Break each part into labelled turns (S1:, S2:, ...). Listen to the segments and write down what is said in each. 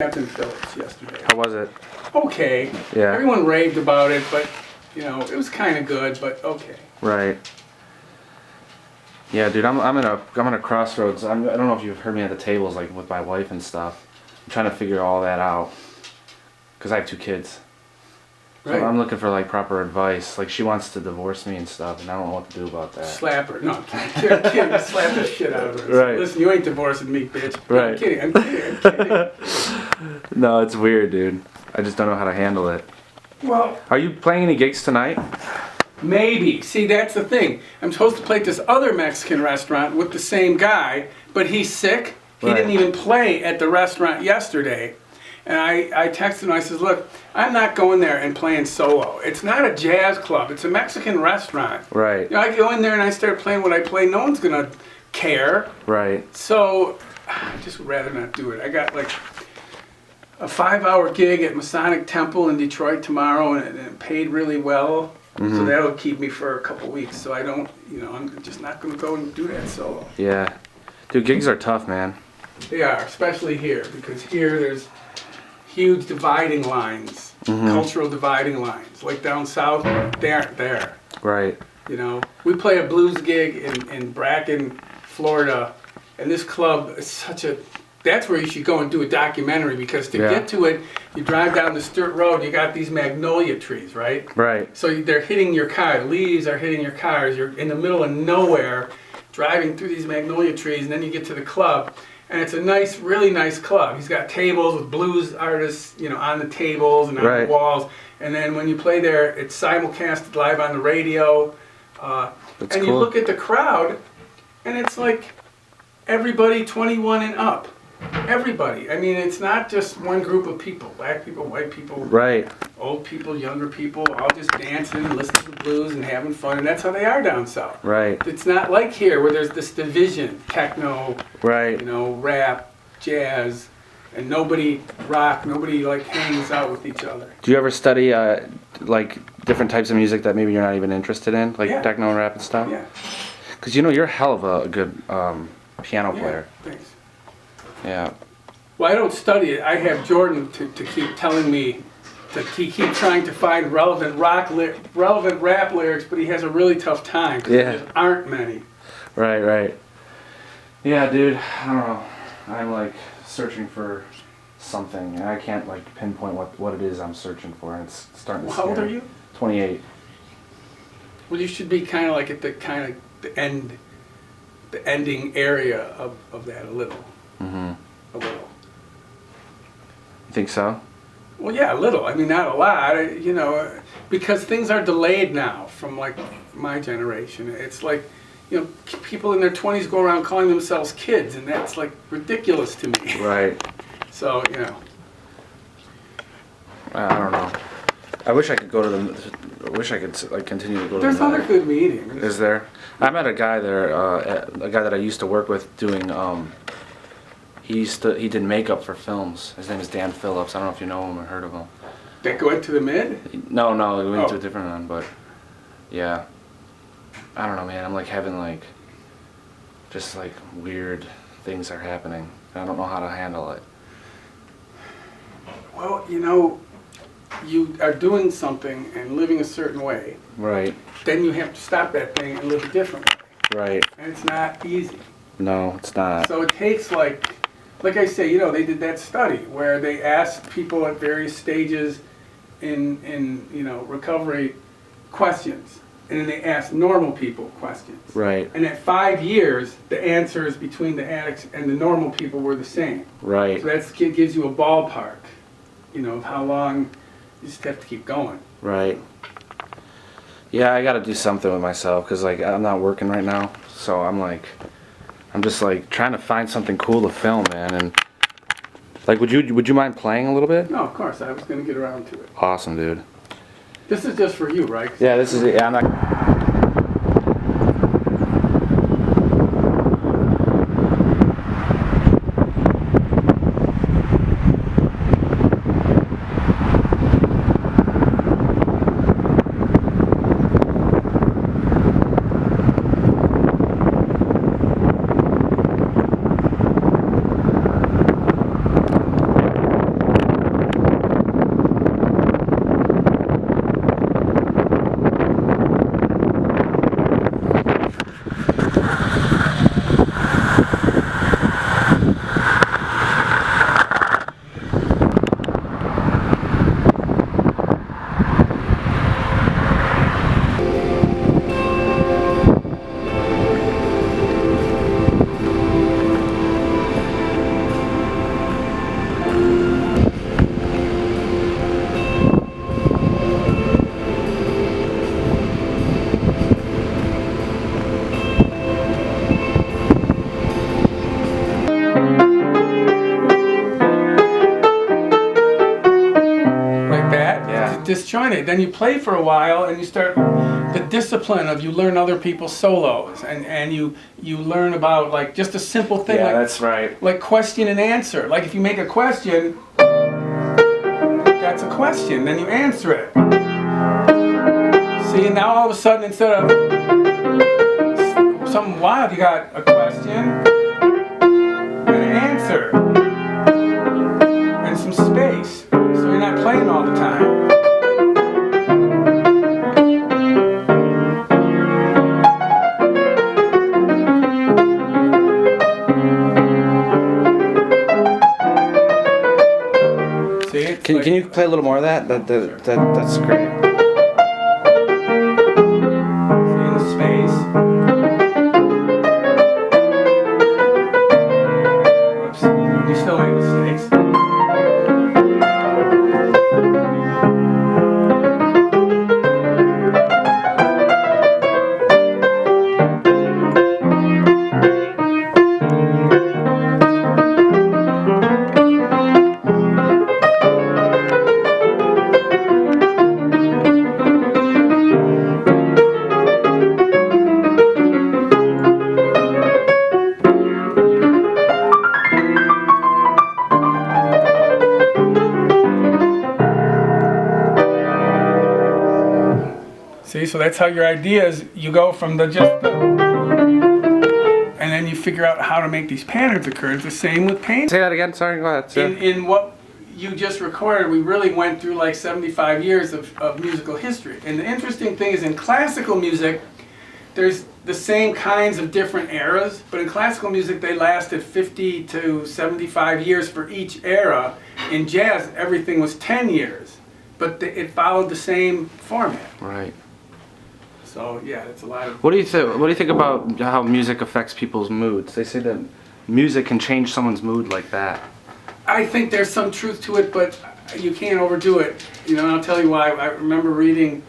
S1: Captain Phillips yesterday.
S2: How was it?
S1: Okay.
S2: Yeah.
S1: Everyone raved about it, but it was kind of good, but okay.
S2: Right. Yeah, dude, I'm in a crossroads. I don't know if you've heard me at the tables, like with my wife and stuff. I'm trying to figure all that out because I have 2 kids. So
S1: Right.
S2: I'm looking for like proper advice. Like she wants to divorce me and stuff, and I don't know what to do about that.
S1: Slap her. No, I'm kidding. Slap the shit out of her.
S2: Right.
S1: Listen, you ain't divorcing me, bitch. No,
S2: Right.
S1: I'm kidding. I'm kidding.
S2: No, it's weird, dude. I just don't know how to handle it.
S1: Well,
S2: Are you playing any gigs tonight?
S1: maybe. See, that's the thing. I'm supposed to play at this other Mexican restaurant with the same guy, but he's sick. He
S2: Right.
S1: didn't even play at the restaurant yesterday. And I texted him, I says, look, I'm not going there and playing solo. It's not a jazz club. It's a Mexican restaurant.
S2: Right.
S1: I go in there and I start playing what I play. No one's going to care.
S2: Right.
S1: So I just would rather not do it. I got like a 5-hour gig at Masonic Temple in Detroit tomorrow, and it paid really well. So that'll keep me for a couple weeks. So I don't, I'm just not going to go and do that solo.
S2: Yeah. Dude, gigs are tough, man.
S1: They are, especially here, because here there's huge dividing lines, cultural dividing lines. Like down south, they aren't there.
S2: Right.
S1: We play a blues gig in Bracken, Florida, and this club is that's where you should go and do a documentary, because to get to it, you drive down the Sturt Road, you got these magnolia trees, right?
S2: Right.
S1: So they're hitting your car, leaves are hitting your cars, you're in the middle of nowhere, driving through these magnolia trees, and then you get to the club, and it's a nice, really nice club. He's got tables with blues artists, on the tables and on the walls, and then when you play there, it's simulcasted live on the radio,
S2: That's
S1: and
S2: cool.
S1: you look at the crowd, and it's like everybody 21 and up. Everybody. I mean, it's not just one group of people. Black people, white people,
S2: Right.
S1: old people, younger people, all just dancing and listening to blues and having fun. And that's how they are down south.
S2: Right.
S1: It's not like here where there's this division, techno,
S2: Right.
S1: rap, jazz, and nobody hangs out with each other.
S2: Do you ever study like different types of music that maybe you're not even interested in, like
S1: Yeah.
S2: techno and rap and stuff?
S1: Yeah.
S2: Because you're a hell of a good piano player.
S1: Thanks.
S2: Yeah.
S1: Well, I don't study it. I have Jordan to keep telling me to keep trying to find relevant rap lyrics, but he has a really tough time because there aren't many.
S2: Right. Right. Yeah, dude. I don't know. I'm like searching for something, and I can't like pinpoint what it is I'm searching for, and it's starting to
S1: Well, how old
S2: scare
S1: are
S2: me.
S1: you?
S2: 28.
S1: Well, you should be kind of like at the ending area of that a little.
S2: Mm-hmm.
S1: A little.
S2: You think so?
S1: Well, yeah, a little. I mean, not a lot, because things are delayed now from like my generation. It's like, people in their 20s go around calling themselves kids, and that's like ridiculous to me.
S2: Right.
S1: So,
S2: I don't know. I wish I could go to I wish I could like continue to go to
S1: there's
S2: the
S1: other good meetings.
S2: Is there? I met a guy there, a guy that I used to work with doing, he did makeup for films. His name is Dan Phillips. I don't know if you know him or heard of him.
S1: That go into the mid?
S2: No, we went to a different one, but yeah. I don't know, man. I'm like having like, just like weird things are happening. I don't know how to handle it.
S1: Well, you are doing something and living a certain way.
S2: Right.
S1: Then you have to stop that thing and live a different way.
S2: Right.
S1: And it's not easy.
S2: No, it's not.
S1: So it takes like I say, they did that study where they asked people at various stages in recovery questions. And then they asked normal people questions.
S2: Right.
S1: And at 5 years, the answers between the addicts and the normal people were the same.
S2: Right.
S1: So that gives you a ballpark, of how long you just have to keep going.
S2: Right. Yeah, I gotta do something with myself because like I'm not working right now, so I'm just like trying to find something cool to film, man. And like, would you mind playing a little bit?
S1: No, of course, I was going to get around to it.
S2: Awesome, dude.
S1: This is just for you, right?
S2: Yeah, this is it. Yeah, I'm not.
S1: disjointed. Then you play for a while and you start the discipline of you learn other people's solos and you learn about like just a simple thing
S2: Yeah,
S1: like,
S2: that's right.
S1: like question and answer. Like if you make a question, that's a question, then you answer it. See, now all of a sudden instead of something wild, you got a question and an answer and some space. So you're not playing all the time. See, it's
S2: Can
S1: like-
S2: you play a little more of that? That's great.
S1: see in the space. Whoops, you still make mistakes. See, so that's how your ideas, you go from the just the, and then you figure out how to make these patterns occur. It's the same with painting.
S2: Say that again. Sorry. Go ahead.
S1: In what you just recorded, we really went through like 75 years of musical history. And the interesting thing is in classical music, there's the same kinds of different eras, but in classical music they lasted 50 to 75 years for each era. In jazz, everything was 10 years, but it followed the same format.
S2: Right.
S1: So yeah, it's a lot of...
S2: What do you think? What do you think about how music affects people's moods? They say that music can change someone's mood like that.
S1: I think there's some truth to it, but you can't overdo it. You know, and I'll tell you why. I remember reading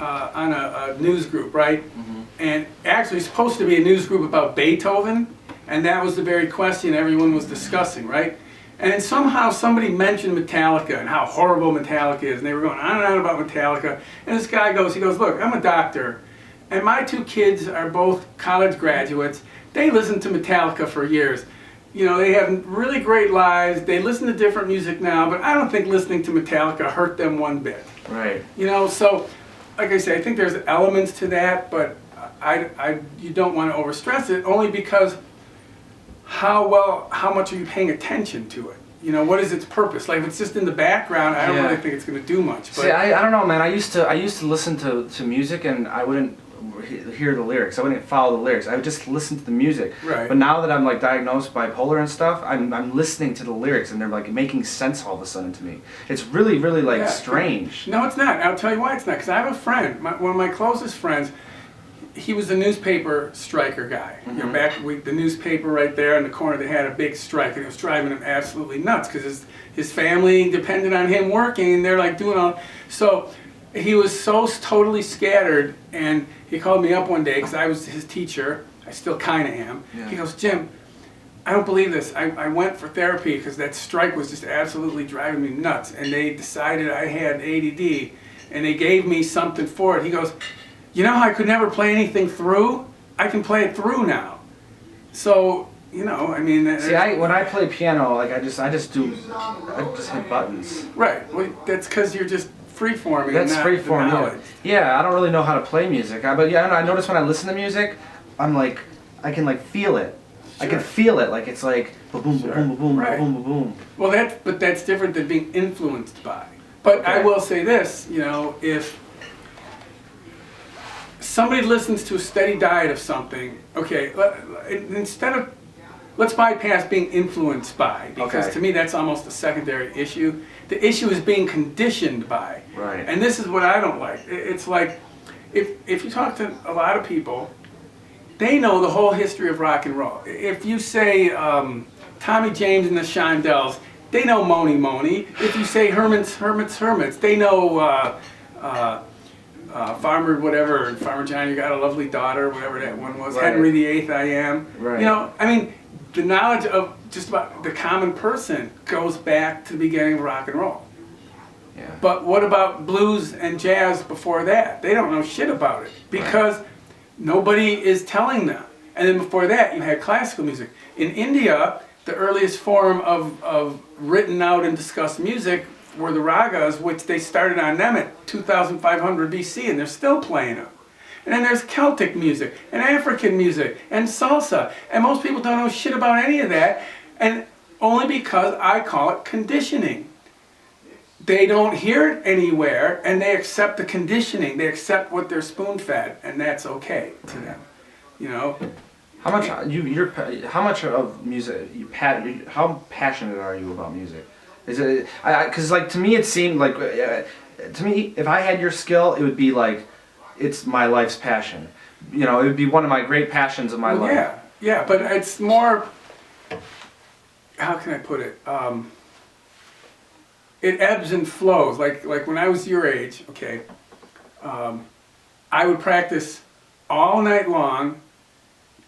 S1: on a news group, right? Mm-hmm. And actually it's supposed to be a news group about Beethoven, and that was the very question everyone was discussing, right? And then somehow somebody mentioned Metallica and how horrible Metallica is, and they were going on and on about Metallica. And this guy goes, look, I'm a doctor, and my two kids are both college graduates. They listened to Metallica for years. You know, they have really great lives. They listen to different music now, but I don't think listening to Metallica hurt them one bit.
S2: Right.
S1: You know, so like I say, I think there's elements to that, but you don't want to overstress it, only because how much are you paying attention to it? You know, what is its purpose? Like if it's just in the background, I don't really think it's going to do much. But
S2: see, I don't know, man. I used to listen to music and I wouldn't hear the lyrics. I wouldn't follow the lyrics. I would just listen to the music.
S1: Right.
S2: But now that I'm like diagnosed bipolar and stuff, I'm listening to the lyrics and they're like making sense all of a sudden to me. It's really like strange.
S1: No, it's not. I'll tell you why it's not. Because I have a friend, one of my closest friends. He was a newspaper striker guy. Mm-hmm. You know, back the newspaper right there in the corner, they had a big strike, and it was driving him absolutely nuts because his family depended on him working, and they're like doing all. So he was so totally scattered, and he called me up one day because I was his teacher. I still kind of am. Yeah. He goes, Jim, I don't believe this. I went for therapy because that strike was just absolutely driving me nuts, and they decided I had ADD, and they gave me something for it. He goes, you know how I could never play anything through? I can play it through now. So, you know, I mean...
S2: See, when I play piano, like I just hit buttons.
S1: Right. Well, that's because you're just free-forming.
S2: That's free-forming, yeah. I don't really know how to play music. But yeah, I notice when I listen to music, I'm like, I can like feel it. Sure. I can feel it, like it's like boom, sure. boom, boom, boom, right. boom, boom, boom.
S1: Well, that's different than being influenced by. But okay. I will say this, you know, if somebody listens to a steady diet of something, okay, let's bypass being influenced by, because to me that's almost a secondary issue. The issue is being conditioned by.
S2: Right.
S1: And this is what I don't like. It's like, if you talk to a lot of people, they know the whole history of rock and roll. If you say Tommy James and the Shondells, they know Mony Mony. If you say Hermits, they know Farmer whatever, Farmer John, you got a lovely daughter, whatever that one was, right. Henry VIII, I am.
S2: Right.
S1: You know, I mean, the knowledge of just about the common person goes back to the beginning of rock and roll.
S2: Yeah.
S1: But what about blues and jazz before that? They don't know shit about it because nobody is telling them. And then before that, you had classical music. In India, the earliest form of written out and discussed music were the ragas, which they started on them at 2500 BC, and they're still playing them. And then there's Celtic music, and African music, and salsa. And most people don't know shit about any of that, and only because I call it conditioning. They don't hear it anywhere, and they accept the conditioning. They accept what they're spoon-fed, and that's okay to them. You know.
S2: How much how much of music how passionate are you about music? Is it because like to me it seemed like to me if I had your skill it would be like it's my life's passion. You know, it would be one of my great passions of my life.
S1: Yeah, but it's more. How can I put it? It ebbs and flows. Like when I was your age, okay, I would practice all night long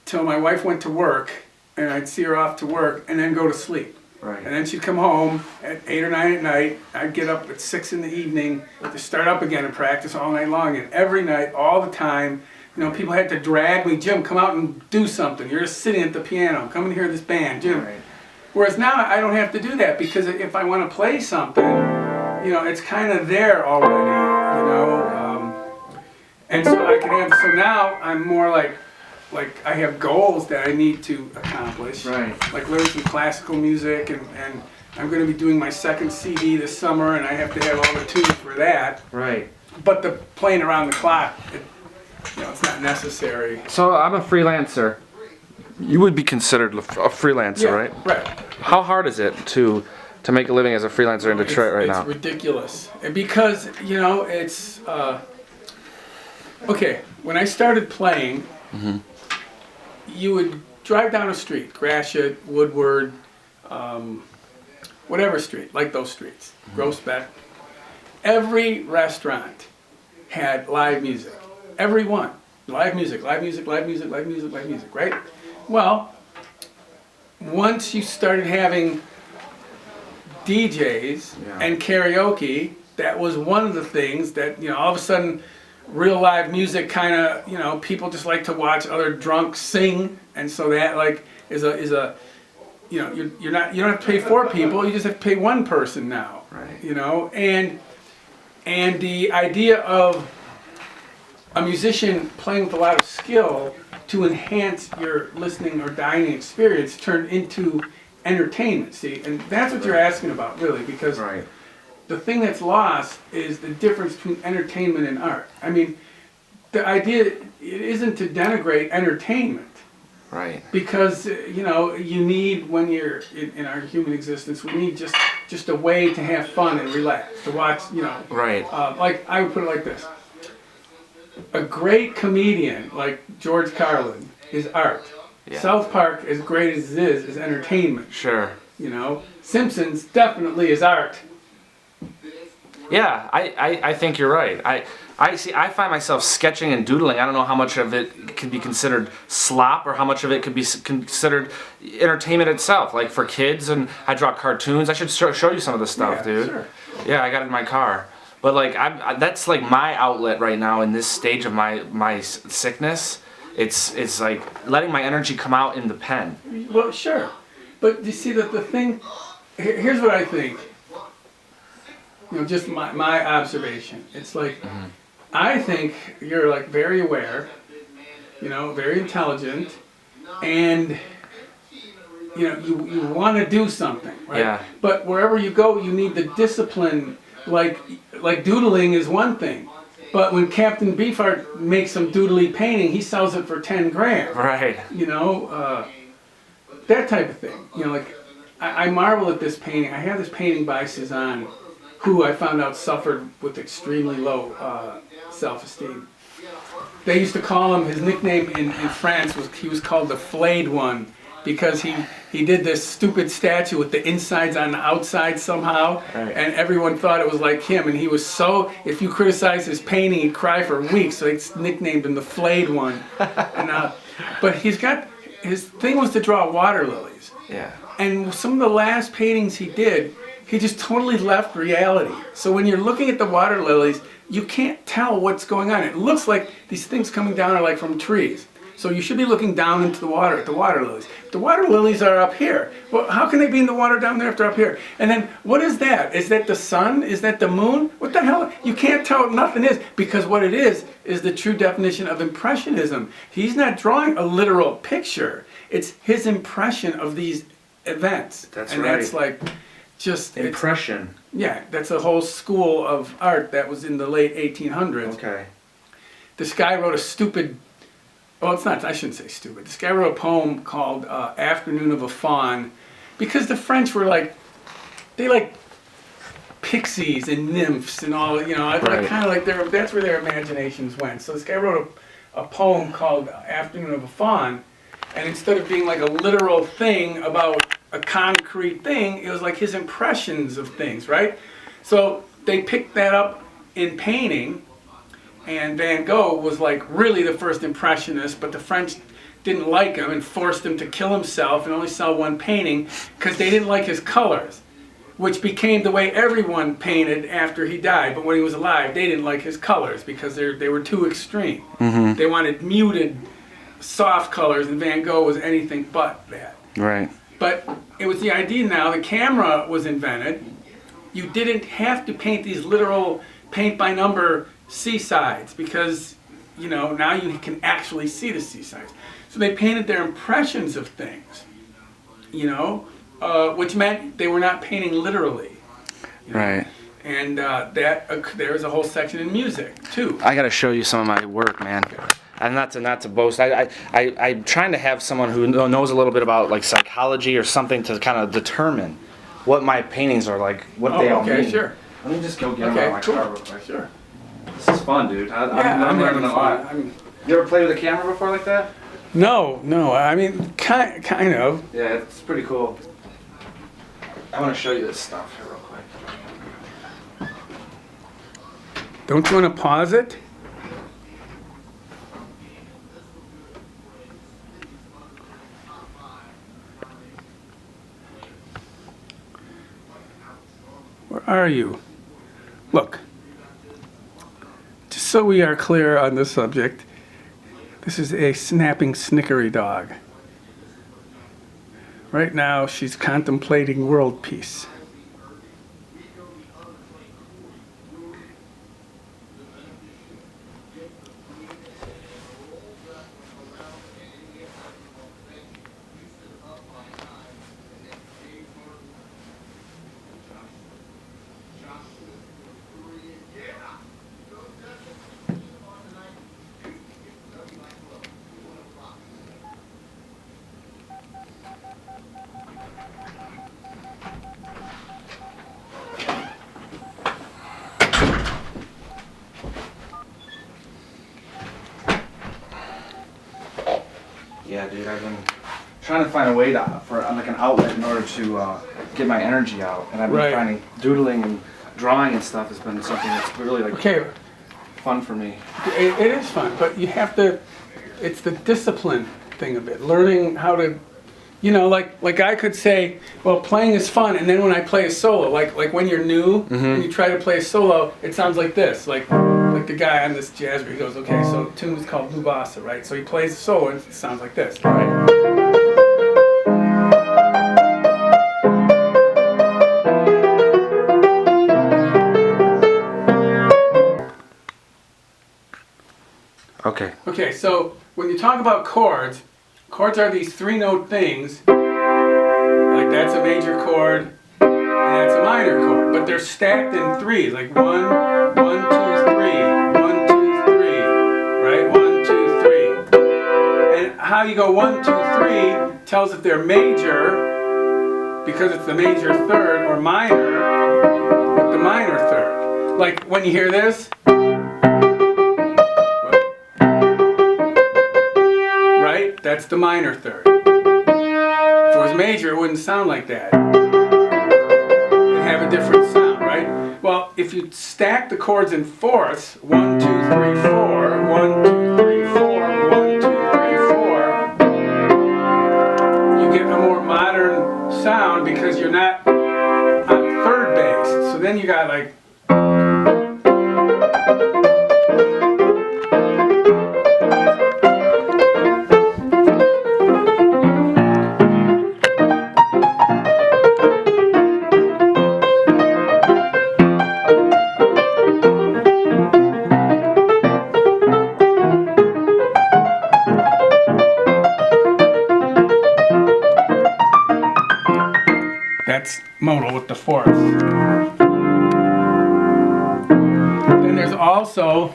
S1: till my wife went to work, and I'd see her off to work, and then go to sleep.
S2: Right.
S1: And then she'd come home at 8 or 9 at night. I'd get up at 6 in the evening to start up again and practice all night long. And every night, all the time, you know, people had to drag me, Jim, come out and do something. You're just sitting at the piano. Come and hear this band, Jim.
S2: Right.
S1: Whereas now I don't have to do that because if I want to play something, you know, it's kind of there already, you know. And so I can have. So now I'm more like I have goals that I need to accomplish.
S2: Right.
S1: Like learn some classical music, and I'm going to be doing my second CD this summer, and I have to have all the tunes for that.
S2: Right.
S1: But the playing around the clock, you know, it's not necessary.
S2: So I'm a freelancer. You would be considered a freelancer, right?
S1: Right.
S2: How hard is it to make a living as a freelancer in Detroit right now?
S1: It's ridiculous. And because, you know, it's okay, when I started playing, you would drive down a street, Gratiot, Woodward, whatever street, like those streets, Groesbeck. Every restaurant had live music. Every one. Live music, live music, live music, live music, live music, right? Well, once you started having DJs and karaoke, that was one of the things that, you know, all of a sudden real live music kind of, you know, people just like to watch other drunks sing, and so that like is a you know, you don't have to pay 4 people, you just have to pay 1 person now.
S2: Right.
S1: You know, and the idea of a musician playing with a lot of skill to enhance your listening or dining experience turned into entertainment, see? And that's what you're asking about, really, because the thing that's lost is the difference between entertainment and art. I mean, the idea, it isn't to denigrate entertainment.
S2: Right.
S1: Because, you know, you need, when you're in our human existence, we need just a way to have fun and relax, to watch, you know.
S2: Right.
S1: Like, I would put it like this. A great comedian like George Carlin is art.
S2: Yeah.
S1: South Park, as great as it is entertainment.
S2: Sure.
S1: You know, Simpsons definitely is art.
S2: Yeah, I think you're right. I see. I find myself sketching and doodling. I don't know how much of it could be considered slop or how much of it could be considered entertainment itself. Like for kids, and I draw cartoons. I should show you some of the stuff, dude.
S1: Sure.
S2: Yeah, I got it in my car. But like, that's like my outlet right now in this stage of my sickness. It's like letting my energy come out in the pen.
S1: Well, sure, but you see that the thing. Here's what I think. You know, just my observation. It's like, I think you're like very aware, you know, very intelligent, and you know, you want to do something, right?
S2: Yeah.
S1: But wherever you go, you need the discipline. Like doodling is one thing, but when Captain Beefheart makes some doodly painting, he sells it for 10 grand.
S2: Right.
S1: You know, that type of thing. You know, like I marvel at this painting. I have this painting by Cézanne, who I found out suffered with extremely low self-esteem. They used to call him, his nickname in France was, he was called the Flayed One, because he did this stupid statue with the insides on the outside somehow, and everyone thought it was like him, and he was so, if you criticize his painting, he'd cry for weeks, so they nicknamed him the Flayed One. And, but his thing was to draw water lilies.
S2: Yeah.
S1: And some of the last paintings he did, he just totally left reality. So when you're looking at the water lilies, you can't tell what's going on. It looks like these things coming down are like from trees. So you should be looking down into the water at the water lilies. The water lilies are up here. Well, how can they be in the water down there if they're up here? And then what is that? Is that the sun? Is that the moon? What the hell? You can't tell what nothing is, because what it is the true definition of impressionism. He's not drawing a literal picture. It's his impression of these events.
S2: That's
S1: and
S2: right.
S1: that's like just
S2: Impression.
S1: yeah, that's a whole school of art that was in the late 1800s.
S2: Okay.
S1: This guy wrote a stupid, well, it's not, I shouldn't say stupid. This guy wrote a poem called Afternoon of a Faun, because the French were like, they like pixies and nymphs and all, you know,
S2: Right.
S1: kind of like that's where their imaginations went. So this guy wrote a poem called Afternoon of a Faun, and instead of being like a literal thing about a concrete thing, it was like his impressions of things, right? So they picked that up in painting, and Van Gogh was like really the first impressionist, but the French didn't like him and forced him to kill himself and only sell one painting because they didn't like his colors, which became the way everyone painted after he died. But when he was alive, they didn't like his colors because they were too extreme.
S2: Mm-hmm.
S1: They wanted muted, soft colors, and Van Gogh was anything but that.
S2: Right.
S1: But it was the idea now, the camera was invented. You didn't have to paint these literal paint-by-number seasides because, you know, now you can actually see the seasides. So they painted their impressions of things, you know, which meant they were not painting literally. You know?
S2: Right.
S1: And there is a whole section in music, too.
S2: I gotta show you some of my work, man. And not to boast. I'm trying to have someone who knows a little bit about like psychology or something to kind of determine what my paintings are like, what they all
S1: okay,
S2: mean.
S1: sure.
S2: Let me just go get them out of my car real quick.
S1: Sure.
S2: This is fun, dude. I'm
S1: having
S2: learning a lot.
S1: fun.
S2: You ever played with a camera before like that?
S1: No, I mean, kind of.
S2: Yeah, it's pretty cool. I want to show you this stuff here real quick.
S1: Don't you want to pause it? Where are you? Look, just so we are clear on this subject, this is a snapping snickery dog. Right now, she's contemplating world peace.
S2: Yeah, dude, I've been trying to find a way for like an outlet in order to get my energy out, and I've been
S1: Right.
S2: finding doodling and drawing and stuff has been something that's really like
S1: Okay,
S2: fun for me.
S1: it is fun, but you have to, it's the discipline thing of it. Learning how to, you know, like I could say, well, playing is fun, and then when I play a solo, like when you're new and you try to play a solo, it sounds like this, like the guy on this jazz where he goes, okay, so the tune is called Lubasa, right? So he plays a solo and it sounds like this, right?
S2: Okay.
S1: Okay, so when you talk about chords are these 3-note things, like that's a major chord, and that's a minor chord, but they're stacked in threes, like 1, 1, 2, 3, 1, 2, 3, right? 1, 2, 3. And how you go 1, 2, 3 tells if they're major, because it's the major third, or minor, with the minor third. Like when you hear this, right? That's the minor third. If it was major, it wouldn't sound like that. It'd have a different sound, right? Well, if you stack the chords in fourths, 1, 2, 3, 4, 1, 2, 3, 4, 1, 2, 3, 4, you get a more modern sound because you're not on third then you got like. That's modal with the fourths. Then there's also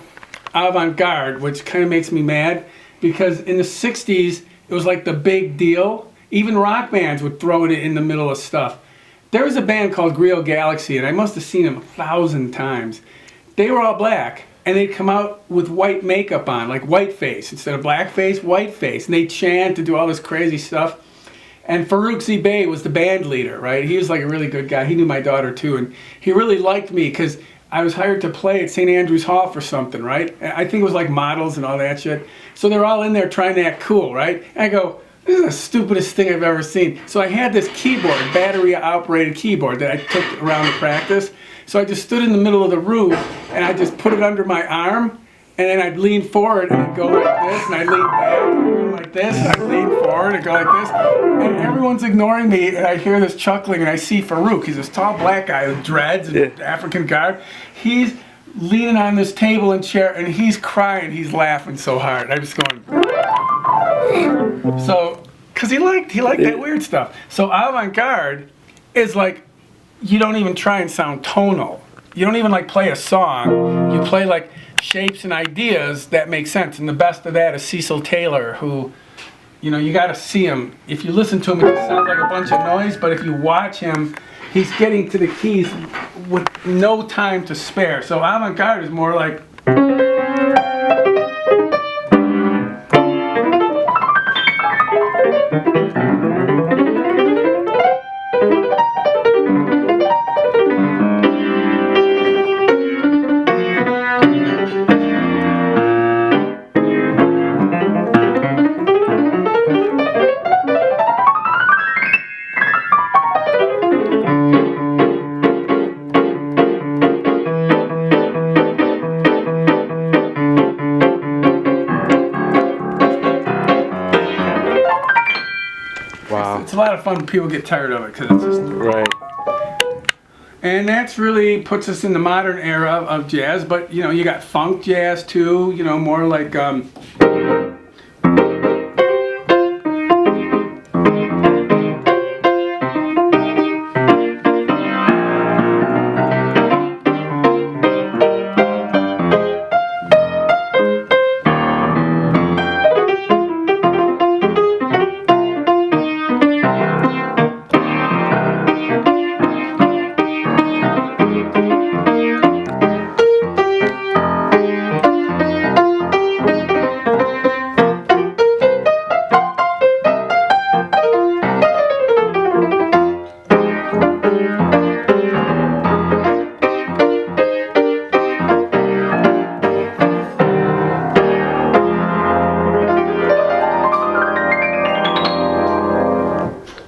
S1: avant-garde, which kind of makes me mad because in the 60s it was like the big deal. Even rock bands would throw it in the middle of stuff. There was a band called Griot Galaxy, and I must have seen them 1,000 times. They were all black, and they'd come out with white makeup on, like whiteface. Instead of blackface, whiteface. And they'd chant and do all this crazy stuff. And Farouk Zbey was the band leader, right? He was like a really good guy. He knew my daughter too, and he really liked me because I was hired to play at St. Andrew's Hall for something, right? I think it was like models and all that shit. So they're all in there trying to act cool, right? And I go, this is the stupidest thing I've ever seen. So I had this keyboard, battery-operated keyboard that I took around to practice. So I just stood in the middle of the room and I just put it under my arm. And then I'd lean forward and I'd go like this, and I'd lean back and go like this, and I'd lean forward and go like this. And everyone's ignoring me, and I hear this chuckling, and I see Farouk. He's this tall black guy with dreads and African garb. He's leaning on this table and chair, and he's crying. He's laughing so hard. I'm just going. So, because he liked that weird stuff. So avant-garde is like, you don't even try and sound tonal. You don't even like play a song. You play like shapes and ideas that make sense. And the best of that is Cecil Taylor, who, you know, you got to see him. If you listen to him, it just sounds like a bunch of noise. But if you watch him, he's getting to the keys with no time to spare. So avant-garde is more like. It's a lot of fun when people get tired of it because it's just
S2: right.
S1: And that's really puts us in the modern era of jazz. But you know, you got funk jazz too. You know, more like.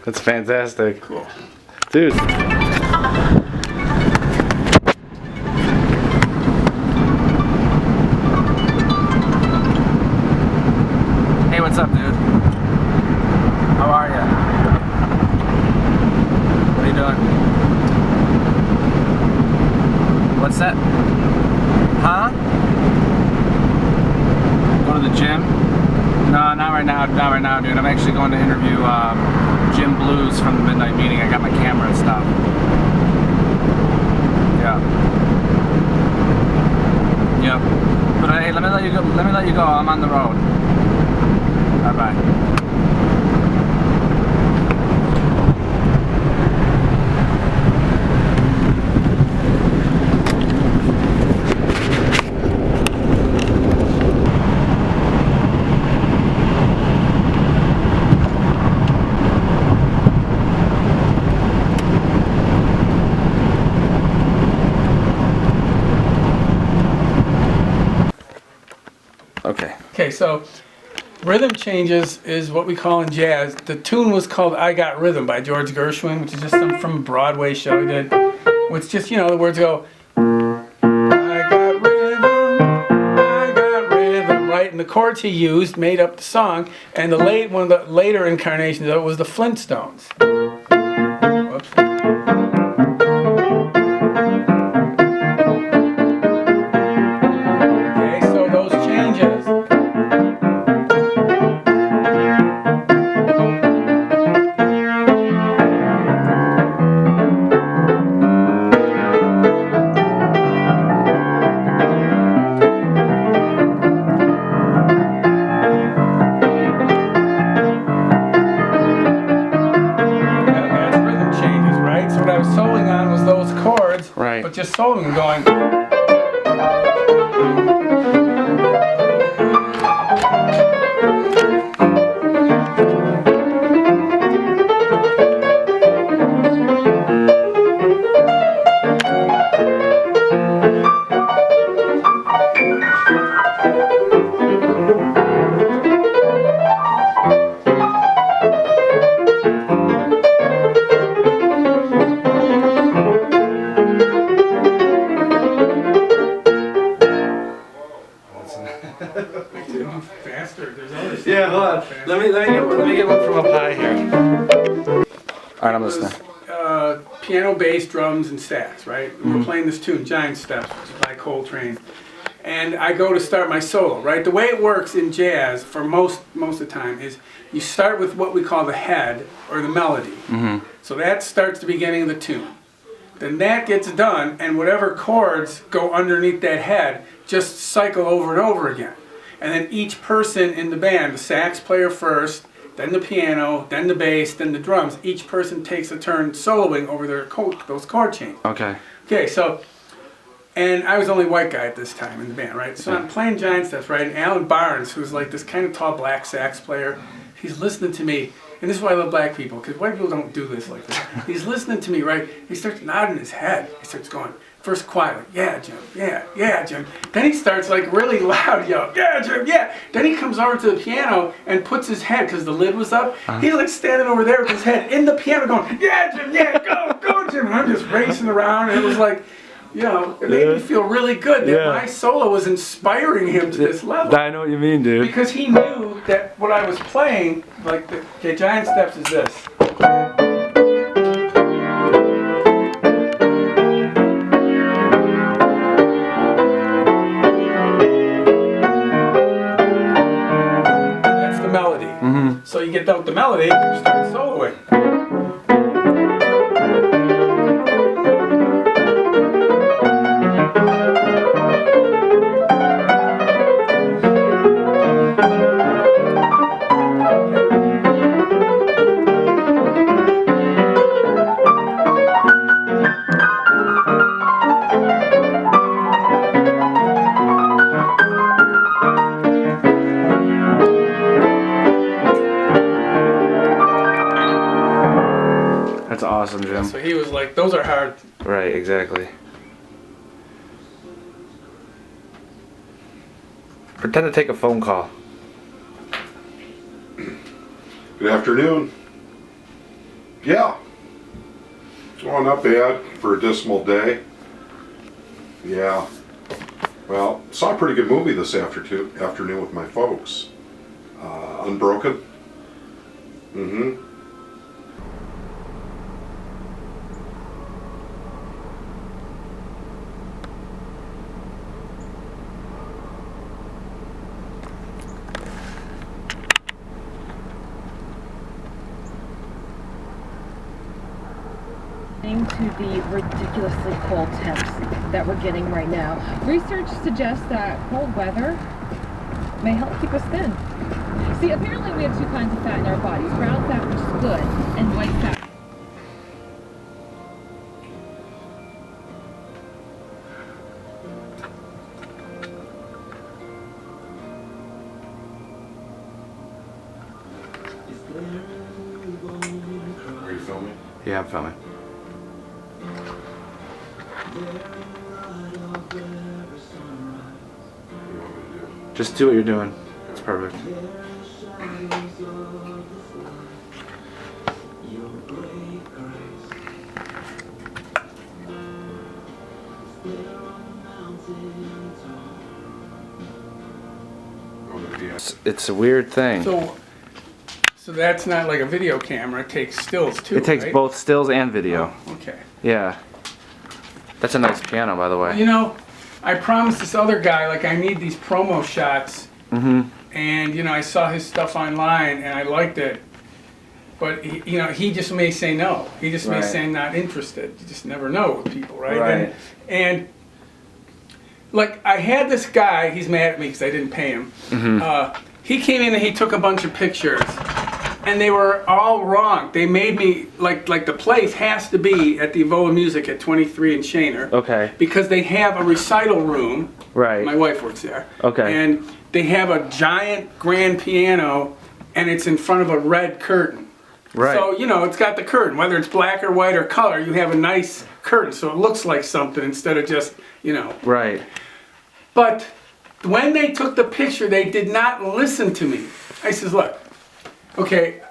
S2: That's fantastic.
S1: Cool.
S2: Dude.
S3: Hey, what's up, dude? How are ya? What are you doing? What's that? Huh? Go to the gym? No, not right now. Not right now, dude. I'm actually going to interview Jim Blues from the Midnight Meeting. I got my camera and stuff. Yeah. Yep. But hey, let me let you go. Let me let you go. I'm on the road. Bye bye.
S1: Okay, so rhythm changes is what we call in jazz. The tune was called I Got Rhythm by George Gershwin, which is just some from a Broadway show he did. Which just, you know, the words go, I got rhythm, right? And the chords he used made up the song, and one of the later incarnations of it was the Flintstones. Whoops. Okay, so those changes. That's rhythm changes, right? So what I was soloing on was those chords,
S2: Right.
S1: but just soloing and going. Faster. There's other stuff.
S2: Yeah, hold on. Let me get one from up high here. All right, I'm listening.
S1: Piano, bass, drums, and sax, right? We're playing this tune, Giant Steps, which is by Coltrane. And I go to start my solo, right? The way it works in jazz, for most of the time, is you start with what we call the head, or the melody. So that starts the beginning of the tune. Then that gets done, and whatever chords go underneath that head just cycle over and over again. And then each person in the band, the sax player first, then the piano, then the bass, then the drums, each person takes a turn soloing over those chord changes.
S2: Okay.
S1: Okay, so, and I was the only white guy at this time in the band, right? So I'm playing Giant Steps, right? And Alan Barnes, who's like this kind of tall black sax player, he's listening to me. And this is why I love black people, because white people don't do this like this. He's listening to me, right? He starts nodding his head. He starts going, first quiet, like, yeah, Jim, yeah, Jim. Then he starts like really loud, yeah, Jim, yeah. Then he comes over to the piano and puts his head, because the lid was up, he's like standing over there with his head in the piano going, yeah, Jim, yeah, go, Jim. And I'm just racing around, and it was like, you know, it made me feel really good that my solo was inspiring him to this level.
S2: I know what you mean, dude.
S1: Because he knew that what I was playing, like, okay, Giant Steps is this. That's the melody. So you get out the melody, you start soloing.
S2: That's awesome, Jim.
S1: So he was like, those are hard.
S2: Right, exactly. Pretend to take a phone call.
S4: Good afternoon. Yeah. Well, not bad for a dismal day. Yeah. Well, saw a pretty good movie this afternoon with my folks. Unbroken. Mm-hmm.
S5: To the ridiculously cold temps that we're getting right now. Research suggests that cold weather may help keep us thin. See, apparently we have two kinds of fat in our bodies. Brown fat, which is good, and white fat.
S4: Are you filming?
S2: Yeah, I'm filming.
S4: What do you want me to do?
S2: Just do what you're doing. It's perfect.
S4: On the piano.
S2: It's a weird thing.
S1: So that's not like a video camera. It takes stills too.
S2: It takes
S1: right?
S2: both stills and video.
S1: Okay.
S2: Yeah. That's a nice piano, by the way.
S1: You know, I promised this other guy, like, I need these promo shots.
S2: Mm-hmm.
S1: And, you know, I saw his stuff online and I liked it. But, he just may say no. He just may
S2: Right.
S1: say not interested. You just never know with people, right?
S2: Right.
S1: And like, I had this guy, he's mad at me because I didn't pay him.
S2: Mm-hmm.
S1: He came in and he took a bunch of pictures. And they were all wrong. They made me, like the place has to be at the Evola Music at 23 and Shaner.
S2: Okay.
S1: Because they have a recital room.
S2: Right.
S1: My wife works there.
S2: Okay.
S1: And they have a giant grand piano, and it's in front of a red curtain.
S2: Right.
S1: So, it's got the curtain. Whether it's black or white or color, you have a nice curtain, so it looks like something instead of just,
S2: Right.
S1: But when they took the picture, they did not listen to me. I says, look, okay,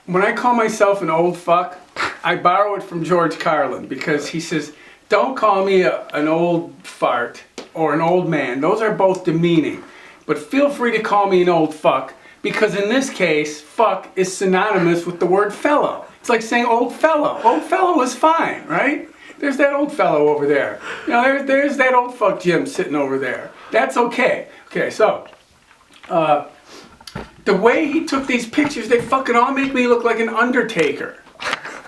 S1: when I call myself an old fuck, I borrow it from George Carlin because he says, don't call me an old fart or an old man. Those are both demeaning. But feel free to call me an old fuck because in this case, fuck is synonymous with the word fellow. It's like saying old fellow. Old fellow is fine, right? There's that old fellow over there. There's that old fuck Jim sitting over there. That's okay. Okay, so, the way he took these pictures, they fucking all make me look like an undertaker.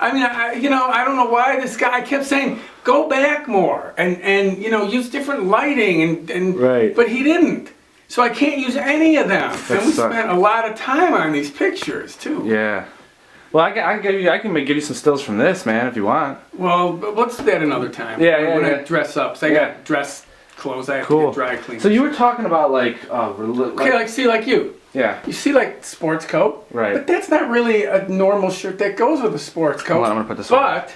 S1: I mean, I don't know why this guy kept saying, go back more and use different lighting and
S2: Right.
S1: But he didn't. So I can't use any of them.
S2: That
S1: And we
S2: sucks.
S1: spent a lot of time on these pictures too.
S2: Yeah. Well, I can give you some stills from this, man, if you want.
S1: Well, but let's do that another time.
S2: Yeah,
S1: When
S2: yeah.
S1: I dress up. So I
S2: Yeah.
S1: got dress clothes I have to
S2: Cool.
S1: get dry cleaned.
S2: So you were talking about like,
S1: Okay, like you.
S2: yeah.
S1: You see like sports coat.
S2: Right.
S1: But that's not really a normal shirt that goes with a sports coat.
S2: Hold on, I'm gonna put this on.
S1: But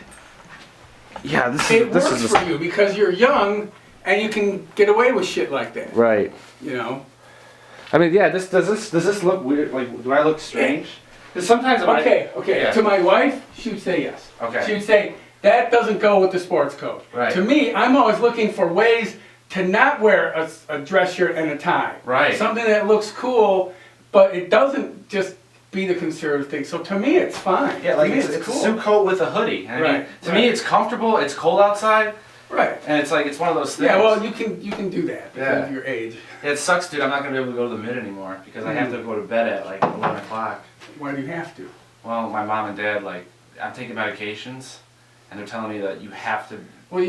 S2: Yeah, this
S1: it
S2: is
S1: works for you because you're young and you can get away with shit like that.
S2: Right. I mean, yeah. Does this look weird? Like, do I look strange? Because sometimes if
S1: Okay.
S2: Yeah.
S1: To my wife, she would say yes.
S2: Okay.
S1: She would say that doesn't go with the sports coat.
S2: Right.
S1: To me, I'm always looking for ways to not wear a dress shirt and a tie.
S2: Right.
S1: Something that looks cool, but it doesn't just be the conservative thing. So to me, it's fine.
S2: Yeah, like
S1: to me,
S2: it's
S1: cool.
S2: a suit coat with a hoodie. I mean,
S1: Right,
S2: to
S1: right.
S2: me, it's comfortable. It's cold outside,
S1: Right.
S2: and it's like it's one of those things.
S1: Yeah, well, you can do that because
S2: Yeah.
S1: of your age.
S2: Yeah, it sucks, dude. I'm not gonna be able to go to the mid anymore because I have to go to bed at like 11 o'clock.
S1: Why do you have to?
S2: Well, my mom and dad, like, I'm taking medications, and they're telling me that you have to.
S1: Well,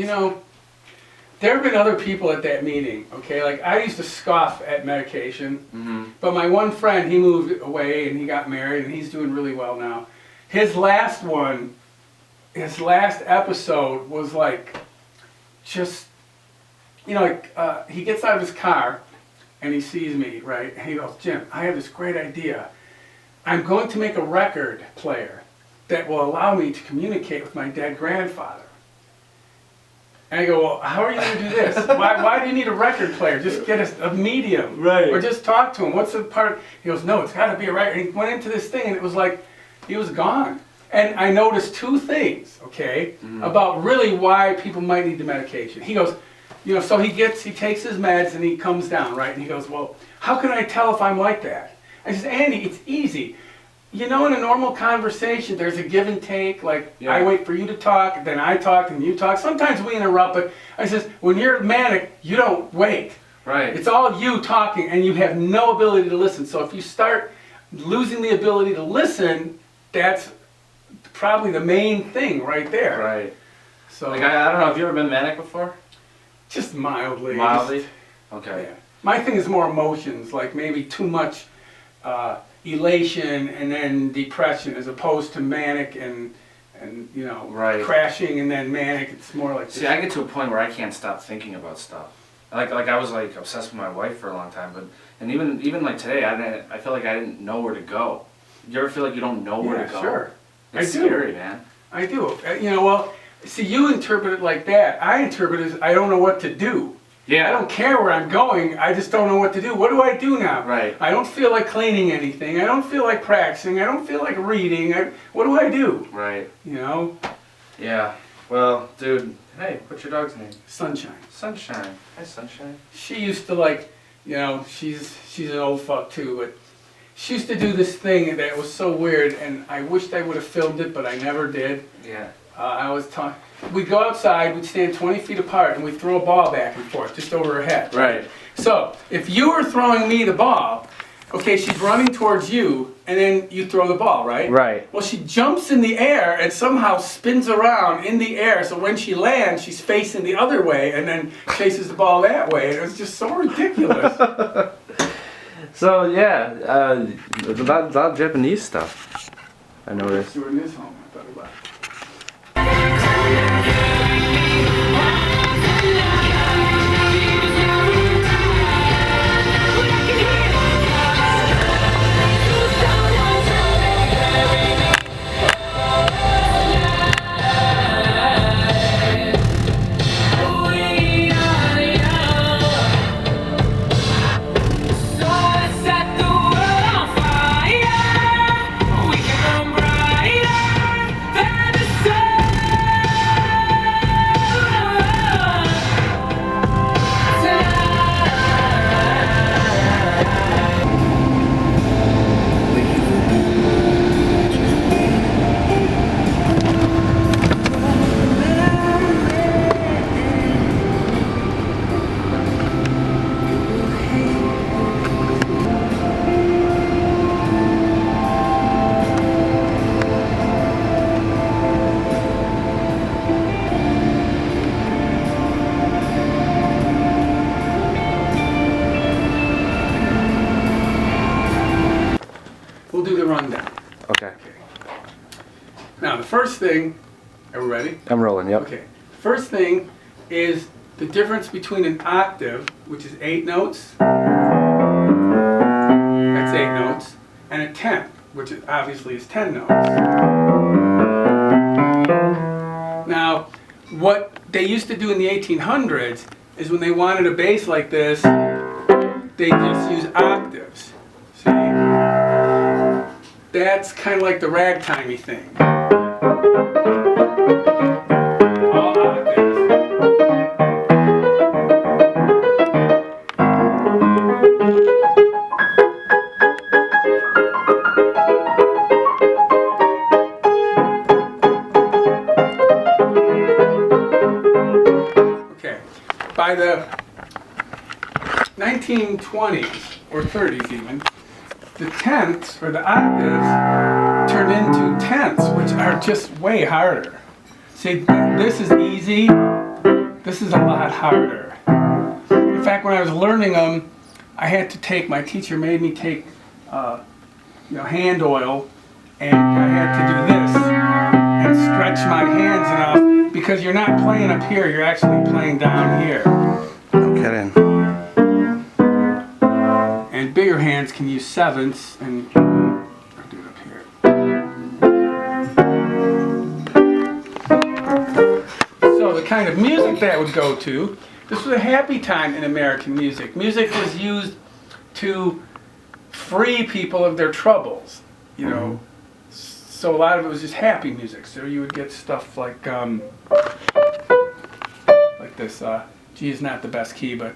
S1: there have been other people at that meeting, okay? Like, I used to scoff at medication,
S2: Mm-hmm.
S1: but my one friend, he moved away and he got married and he's doing really well now. His last episode was like, just, he gets out of his car and he sees me, right? And he goes, Jim, I have this great idea. I'm going to make a record player that will allow me to communicate with my dead grandfather. And I go, well, how are you going to do this? Why do you need a record player? Just get a medium.
S2: Right.
S1: Or just talk to him. What's the part? He goes, no, it's got to be a record. And he went into this thing and it was like, he was gone. And I noticed two things, okay, about really why people might need the medication. He goes, so he takes his meds and he comes down, right? And he goes, well, how can I tell if I'm like that? I says, Andy, it's easy. In a normal conversation, there's a give and take. Like,
S2: Yeah.
S1: I wait for you to talk, then I talk, and you talk. Sometimes we interrupt, but I says, when you're manic, you don't wait.
S2: Right.
S1: It's all you talking, and you have no ability to listen. So if you start losing the ability to listen, that's probably the main thing right there.
S2: Right.
S1: So,
S2: Like, I don't know. Have you ever been manic before?
S1: just mildly.
S2: Mildly.
S1: Just-
S2: Okay.
S1: yeah. My thing is more emotions, like maybe too much elation and then depression, as opposed to manic and
S2: Right.
S1: crashing and then manic. It's more like
S2: See, I get to a point where I can't stop thinking about stuff. Like I was like obsessed with my wife for a long time, and even like today, I feel like I didn't know where to go. You ever feel like you don't know where
S1: Yeah,
S2: to go?
S1: sure.
S2: It's
S1: I do.
S2: scary, man.
S1: I do. Well, see, you interpret it like that. I interpret it as I don't know what to do.
S2: Yeah.
S1: I don't care where I'm going. I just don't know what to do. What do I do now?
S2: Right.
S1: I don't feel like cleaning anything. I don't feel like practicing. I don't feel like reading. What do I do?
S2: Right.
S1: You know?
S2: Yeah. Well, dude. Hey, what's your dog's name?
S1: Sunshine.
S2: Sunshine. Hi, Sunshine.
S1: She used to like, you know, she's an old fuck too, but she used to do this thing that was so weird, and I wished I would have filmed it, but I never did.
S2: Yeah.
S1: I was talking. We'd go outside, we'd stand 20 feet apart, and we'd throw a ball back and forth just over her head.
S2: Right.
S1: So if you were throwing me the ball, okay, she's running towards you, and then you throw the ball, right?
S2: Right.
S1: Well, she jumps in the air and somehow spins around in the air, so when she lands, she's facing the other way and then chases the ball that way. It was just so ridiculous.
S2: So yeah, a lot of Japanese stuff. I noticed.
S1: Doing this home, I thought about it. We'll do the rundown.
S2: Okay.
S1: Now, the first thing, are we ready?
S2: I'm rolling. Yep.
S1: Okay. First thing is the difference between an octave, which is 8 notes, that's 8 notes, and a tenth, which is obviously is 10 notes. Now, what they used to do in the 1800s is when they wanted a bass like this, they just use octaves. See? That's kind of like the ragtimey thing. All octaves. Okay. By the 1920s, or 30s even, the tenths, or the octaves, turn into tenths, which are just way harder. See, this is easy, this is a lot harder. In fact, when I was learning them, I had to take, my teacher made me take hand oil, and I had to do this, and stretch my hands enough, because you're not playing up here, you're actually playing down here.
S2: No kidding.
S1: And bigger hands can use sevenths, and I'll do it up here. So the kind of music that would go to, this was a happy time in American music. Music was used to free people of their troubles, you know. So a lot of it was just happy music. So you would get stuff like this. G is not the best key, but.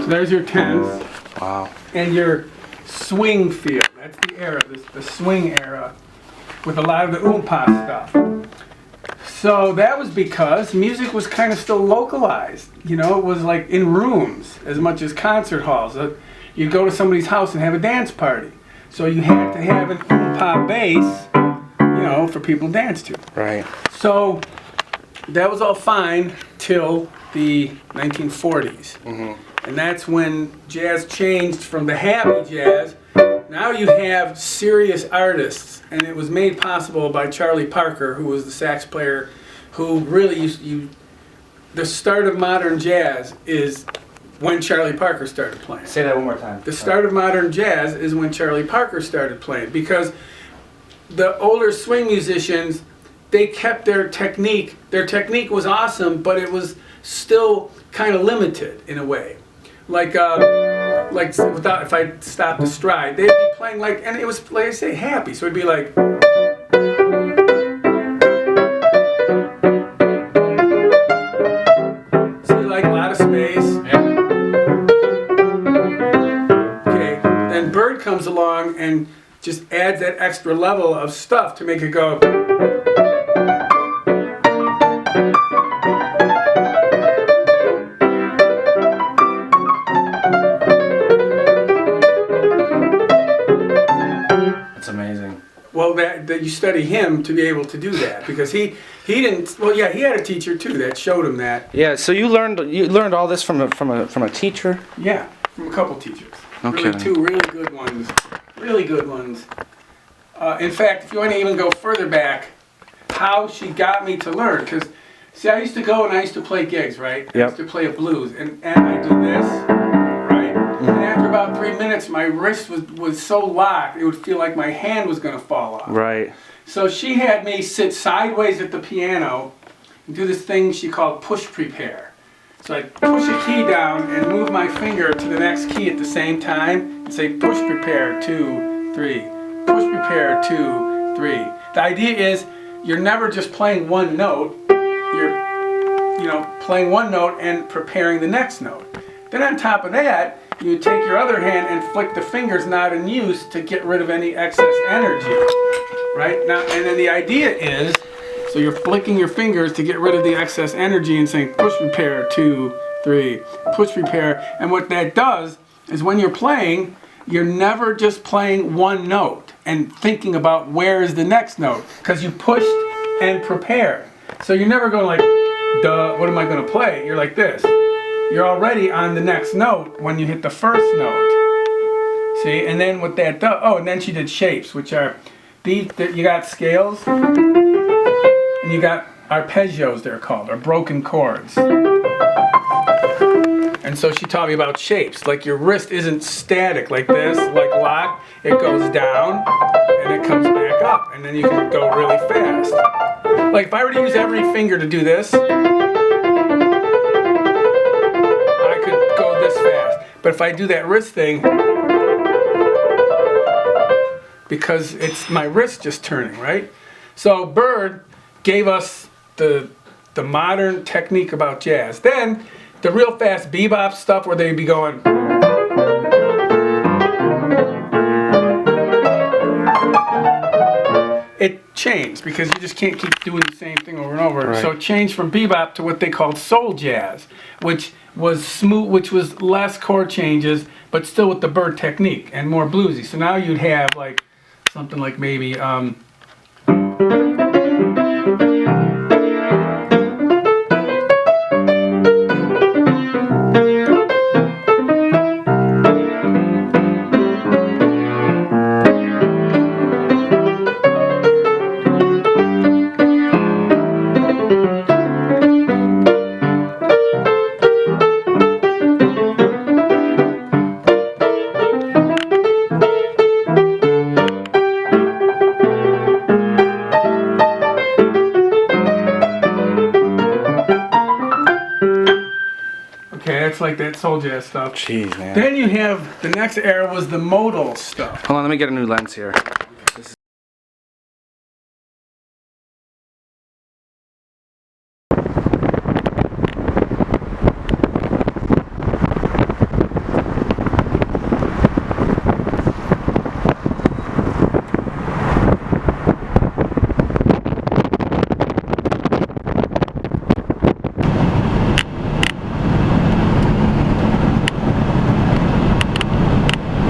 S1: There's your tenths.
S2: Wow.
S1: And your swing feel. That's the era, the swing era, with a lot of the oompa stuff. So that was because music was kind of still localized. You know, it was like in rooms as much as concert halls. You'd go to somebody's house and have a dance party. So you had to have an oompa bass, you know, for people to dance to.
S2: Right.
S1: So that was all fine till the 1940s. And that's when jazz changed from the happy jazz. Now you have serious artists, and it was made possible by Charlie Parker, who was the sax player, who really the start of modern jazz is when Charlie Parker started playing.
S2: Say that one more time.
S1: The start of modern jazz is when Charlie Parker started playing, because the older swing musicians, they kept their technique. Their technique was awesome, but it was still kind of limited in a way. Like without, if I stopped the stride, they'd be playing like, and it was like I say, happy. So it'd be like. So you like a lot of space. Okay, then Bird comes along and just adds that extra level of stuff to make it go.
S2: It's amazing.
S1: Well, that you study him to be able to do that, because he didn't. Well, yeah, he had a teacher too that showed him that.
S2: Yeah. So you learned all this from a teacher.
S1: Yeah, from a couple teachers.
S2: Okay.
S1: Really, two really good ones. Really good ones. In fact, if you want to even go further back, how she got me to learn, because see, I used to go and I used to play gigs, right? I
S2: Yep.
S1: used to play a blues, and I do this, right? And after about 3 minutes, my wrist was so locked, it would feel like my hand was going to fall off.
S2: Right.
S1: So she had me sit sideways at the piano and do this thing she called push prepare. So I'd push a key down and move my finger to the next key at the same time and say push prepare 2, 3, push prepare 2, 3. The idea is you're never just playing one note, you're playing one note and preparing the next note. Then on top of that, you take your other hand and flick the fingers not in use to get rid of any excess energy. Right? Now, and then the idea is, so you're flicking your fingers to get rid of the excess energy and saying push prepare 2, 3, push prepare. And what that does is when you're playing, you're never just playing one note and thinking about where is the next note, because you pushed and prepared. So you're never going like, duh, what am I going to play? You're like this. You're already on the next note when you hit the first note. See, and then what that does, oh, and then she did shapes, which are, you got scales, and you got arpeggios, they're called, or broken chords. And so she taught me about shapes, like your wrist isn't static like this, like lock, it goes down, and it comes back up, and then you can go really fast. Like if I were to use every finger to do this, but if I do that wrist thing, because it's my wrist just turning, right? So Bird gave us the modern technique about jazz. Then the real fast bebop stuff where they'd be going. It changed because you just can't keep doing the same thing over and over.
S2: Right.
S1: So it changed from bebop to what they called soul jazz, which was smooth, which was less chord changes, but still with the Bird technique and more bluesy. So now you'd have like something like maybe like that soul jazz stuff.
S2: Jeez, man.
S1: Then you have the next era was the modal stuff.
S2: Hold on, let me get a new lens here.